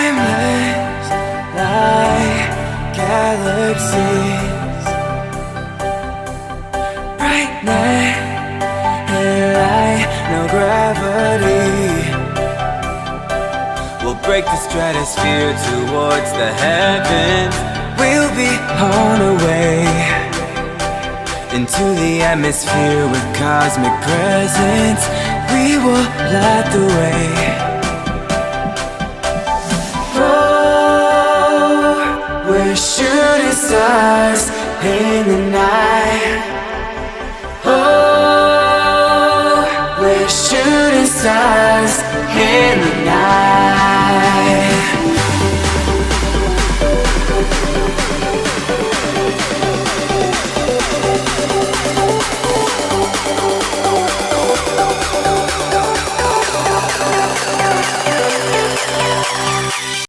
timeless like galaxies, brightness and light, no gravity. We'll break the stratosphere towards the heavens. We'll be on our way into the atmosphere with cosmic presence. We will light the way. Oh, we're shooting stars in the night. Oh, we're shooting stars.